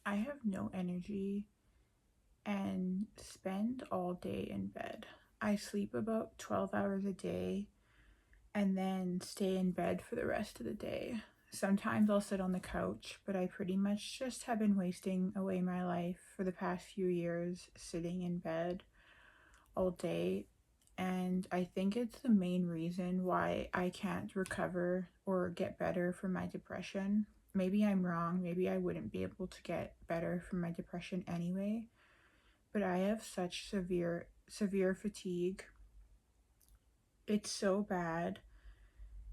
I have no energy and spend all day in bed. I sleep about 12 hours a day and then stay in bed for the rest of the day. Sometimes I'll sit on the couch, but I pretty much just have been wasting away my life for the past few years sitting in bed all day. And I think it's the main reason why I can't recover or get better from my depression. Maybe I'm wrong. Maybe I wouldn't be able to get better from my depression anyway. But I have such severe fatigue. It's so bad.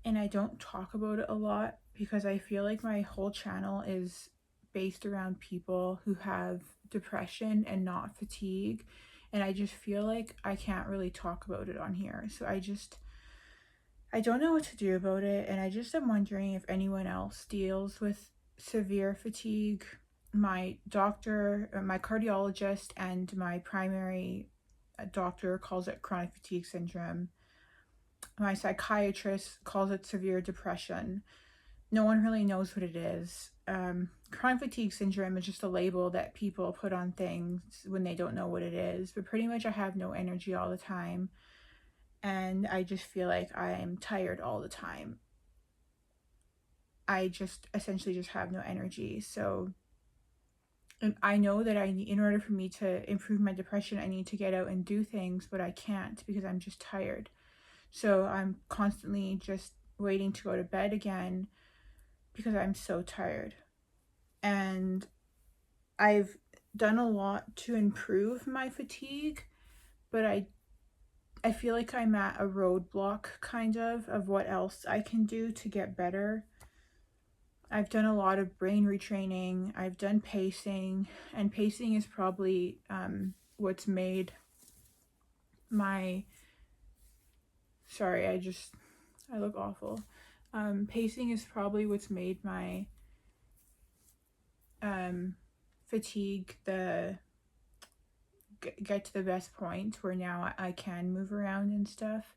And I don't talk about it a lot because I feel like my whole channel is based around people who have depression and not fatigue. And I just feel like I can't really talk about it on here. So I don't know what to do about it. And I just am wondering if anyone else deals with severe fatigue. My doctor, my cardiologist, and my primary doctor calls it chronic fatigue syndrome. My psychiatrist calls it severe depression. No one really knows what it is. Chronic fatigue syndrome is just a label that people put on things when they don't know what it is. But pretty much I have no energy all the time. And I just feel like I'm tired all the time. I just essentially just have no energy. So and I know that in order for me to improve my depression, I need to get out and do things, but I can't because I'm just tired. So I'm constantly just waiting to go to bed again because I'm so tired. And I've done a lot to improve my fatigue, but I feel like I'm at a roadblock kind of what else I can do to get better. I've done a lot of brain retraining. I've done pacing, and pacing is probably what's made my sorry, I look awful. Pacing is probably what's made my fatigue get to the best point where now I can move around and stuff.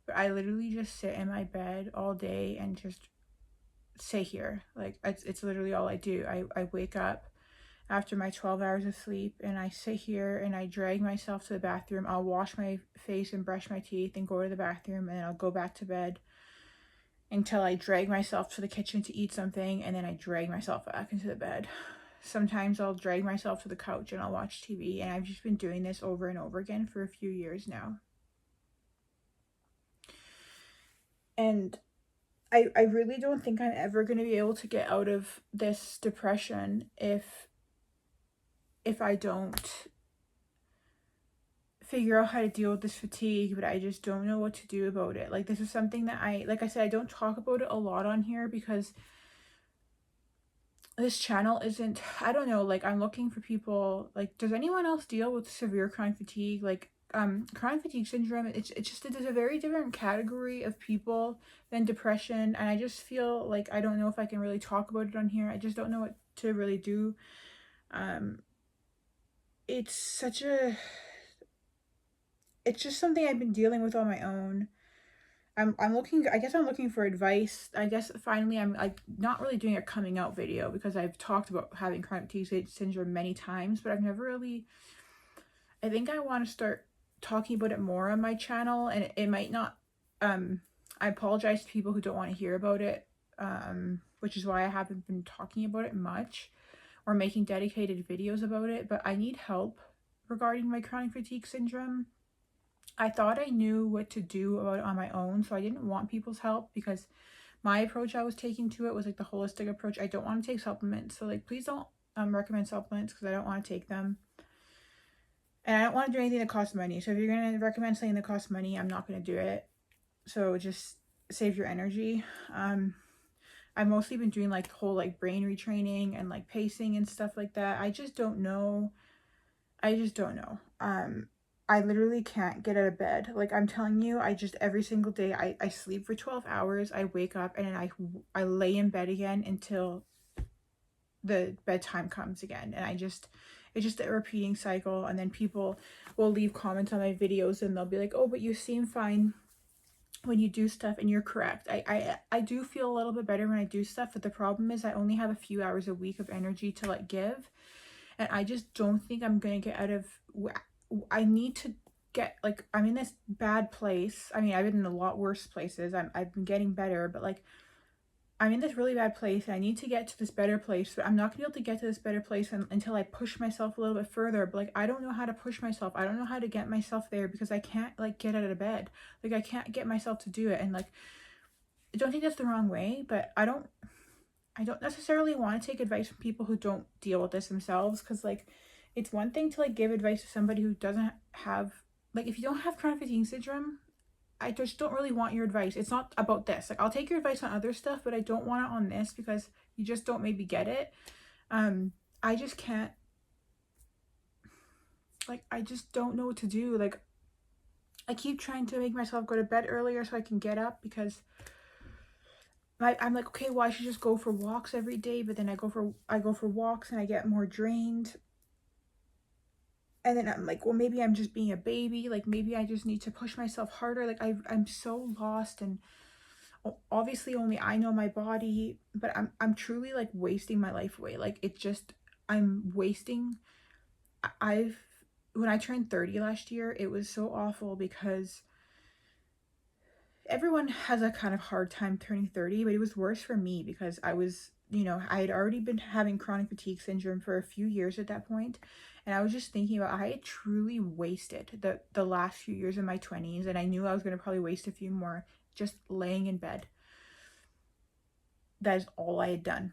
But I literally just sit in my bed all day and just stay here. Like it's literally all I do. I wake up after my 12 hours of sleep and I sit here and I drag myself to the bathroom. I'll wash my face and brush my teeth and go to the bathroom, and then I'll go back to bed until I drag myself to the kitchen to eat something, and then I drag myself back into the bed. Sometimes I'll drag myself to the couch and I'll watch TV, and I've just been doing this over and over again for a few years now. And I really don't think I'm ever going to be able to get out of this depression if I don't figure out how to deal with this fatigue, but I just don't know what to do about it. Like, this is something that like I said, I don't talk about it a lot on here because this channel isn't, I don't know, like I'm looking for people, like, does anyone else deal with severe chronic fatigue? Like, chronic fatigue syndrome, it's just, it is a very different category of people than depression, and I just feel like I don't know if I can really talk about it on here. I just don't know what to really do. It's such a, it's just something I've been dealing with on my own. I'm looking, I guess I'm looking for advice. I guess finally I'm like not really doing a coming out video because I've talked about having chronic fatigue syndrome many times, but I've never really, I think I want to start talking about it more on my channel, and it might not, I apologize to people who don't want to hear about it, which is why I haven't been talking about it much or making dedicated videos about it, but I need help regarding my chronic fatigue syndrome. I thought I knew what to do about it on my own, so I didn't want people's help because my approach I was taking to it was like the holistic approach. I don't want to take supplements, so like please don't recommend supplements because I don't want to take them. And I don't want to do anything that costs money. So if you're going to recommend something that costs money, I'm not going to do it. So just save your energy. I've mostly been doing like the whole like brain retraining and like pacing and stuff like that. I just don't know. I just don't know. I literally can't get out of bed. Like I'm telling you, I just every single day I sleep for 12 hours. I wake up and then I lay in bed again until the bedtime comes again. And it's just a repeating cycle. And then people will leave comments on my videos and they'll be like, oh, but you seem fine. when you do stuff, and you're correct. I do feel a little bit better when I do stuff, but the problem is I only have a few hours a week of energy to like give, and I just don't think I'm gonna get out of. I need to get, like, I'm in this bad place. I mean, I've been in a lot worse places. I've been getting better, but like I'm in this really bad place and I need to get to this better place, but I'm not gonna be able to get to this better place until I push myself a little bit further. But like I don't know how to push myself. I don't know how to get myself there because I can't like get out of bed. Like I can't get myself to do it. And like I don't think that's the wrong way, but I don't necessarily want to take advice from people who don't deal with this themselves, because like it's one thing to like give advice to somebody who doesn't have, like, if you don't have chronic fatigue syndrome, I just don't really want your advice. It's not about this. Like I'll take your advice on other stuff, but I don't want it on this because you just don't maybe get it. I just can't, like, I just don't know what to do. Like I keep trying to make myself go to bed earlier so I can get up, because I'm like, okay, well I should just go for walks every day, but then I go for walks and I get more drained. And then I'm like, well, maybe I'm just being a baby. Like maybe I just need to push myself harder. Like I'm so lost, and obviously only I know my body, but I'm truly like wasting my life away. Like it's just, I'm wasting. I've When I turned 30 last year, it was so awful because everyone has a kind of hard time turning 30, but it was worse for me because I was, I had already been having chronic fatigue syndrome for a few years at that point. And I was just thinking about, I had truly wasted the last few years of my 20s, and I knew I was going to probably waste a few more just laying in bed. That is all I had done.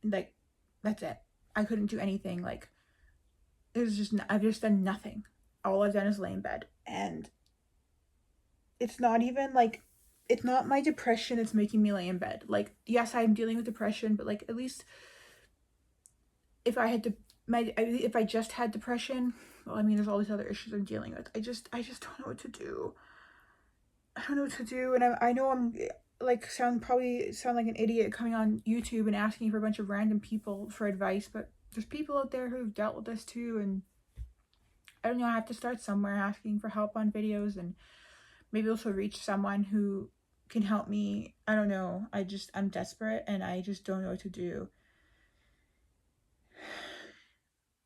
Like, that's it. I couldn't do anything. Like, it was just, I've just done nothing. All I've done is lay in bed. And it's not even like, it's not my depression that's making me lay in bed. Like, yes, I'm dealing with depression, but like, at least if I had to, if I just had depression, well, I mean, there's all these other issues I'm dealing with. I just don't know what to do. I don't know what to do. And I know I'm like, probably sound like an idiot coming on YouTube and asking for a bunch of random people for advice, but there's people out there who've dealt with this too. And I don't know, I have to start somewhere asking for help on videos, and maybe also reach someone who can help me. I don't know. I'm desperate and I just don't know what to do.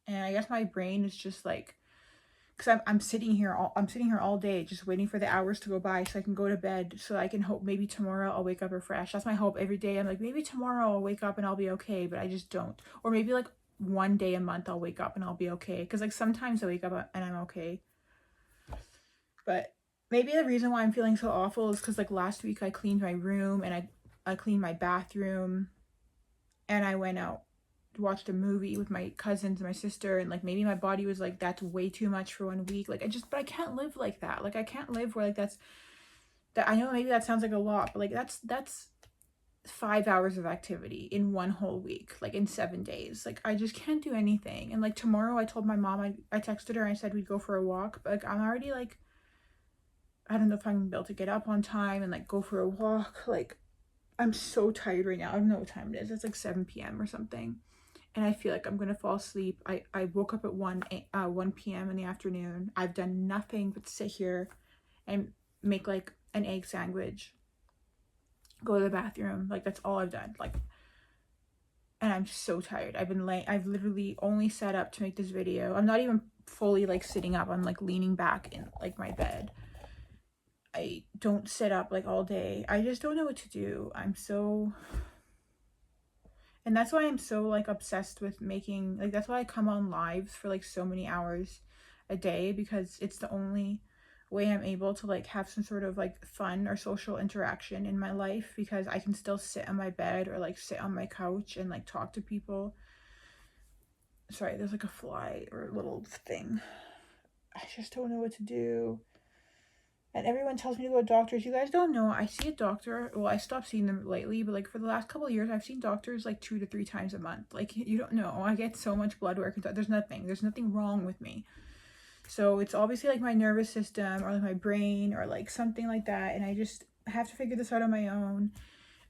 And I guess my brain is just like, because I'm sitting here all day just waiting for the hours to go by so I can go to bed, so I can hope maybe tomorrow I'll wake up refreshed. That's my hope every day. I'm like, maybe tomorrow I'll wake up and I'll be okay, but I just don't. Or maybe like one day a month I'll wake up and I'll be okay, because like sometimes I wake up and I'm okay. But maybe the reason why I'm feeling so awful is because like last week I cleaned my room and I cleaned my bathroom, and I went out, watched a movie with my cousins and my sister, and like maybe my body was like, that's way too much for 1 week. Like but I can't live like that. Like I can't live where like that. I know maybe that sounds like a lot, but like that's 5 hours of activity in one whole week, like in 7 days. Like I just can't do anything. And like tomorrow I told my mom, I texted her and I said we'd go for a walk, but like I'm already like, I don't know if I'm gonna be able to get up on time and like go for a walk. Like I'm so tired right now. I don't know what time it is. It's like 7 p.m. or something. And I feel like I'm gonna fall asleep. I woke up at 1 p.m. in the afternoon. I've done nothing but sit here and make like an egg sandwich, go to the bathroom. Like that's all I've done. Like, and I'm so tired. I've literally only sat up to make this video. I'm not even fully like sitting up. I'm like leaning back in like my bed. I don't sit up like all day. I just don't know what to do. And that's why I'm so like obsessed with making, like, that's why I come on lives for like so many hours a day, because it's the only way I'm able to like have some sort of like fun or social interaction in my life, because I can still sit on my bed or like sit on my couch and like talk to people. Sorry, there's like a fly or a little thing. I just don't know what to do. And everyone tells me to go to doctors. You guys don't know. I see a doctor. Well, I stopped seeing them lately, but like for the last couple of years, I've seen doctors like 2 to 3 times a month. Like you don't know. I get so much blood work. There's nothing wrong with me. So it's obviously like my nervous system or like my brain or like something like that. And I just have to figure this out on my own.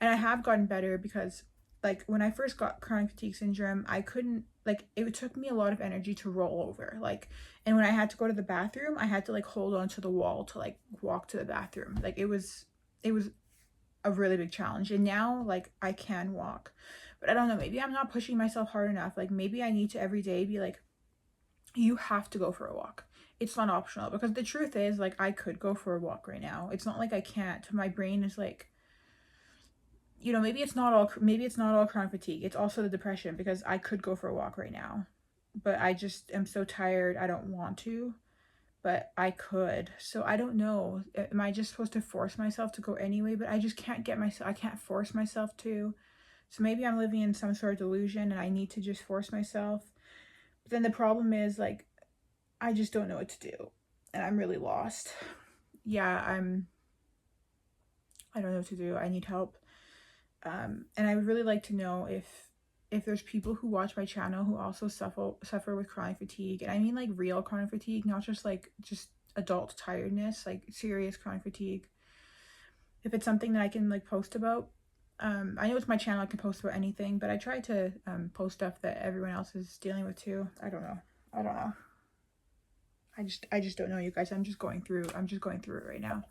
And I have gotten better because like when I first got chronic fatigue syndrome, I couldn't, like, it took me a lot of energy to roll over, like, and when I had to go to the bathroom, I had to like hold on to the wall to like walk to the bathroom. Like it was a really big challenge. And now like I can walk, but I don't know, maybe I'm not pushing myself hard enough. Like maybe I need to every day be like, you have to go for a walk. It's not optional, because the truth is like I could go for a walk right now. It's not like I can't. My brain is like, you know, maybe it's not all chronic fatigue. It's also the depression, because I could go for a walk right now, but I just am so tired. I don't want to, but I could. So I don't know. Am I just supposed to force myself to go anyway? But I just can't get myself, I can't force myself to. So maybe I'm living in some sort of delusion and I need to just force myself. But then the problem is like I just don't know what to do. And I'm really lost. Yeah, I don't know what to do. I need help. And I would really like to know if there's people who watch my channel who also suffer with chronic fatigue. And I mean like real chronic fatigue, not just adult tiredness, like serious chronic fatigue. If it's something that I can like post about. I know it's my channel, I can post about anything, but I try to post stuff that everyone else is dealing with too. I don't know. I don't know. I just don't know, you guys. I'm just going through it right now.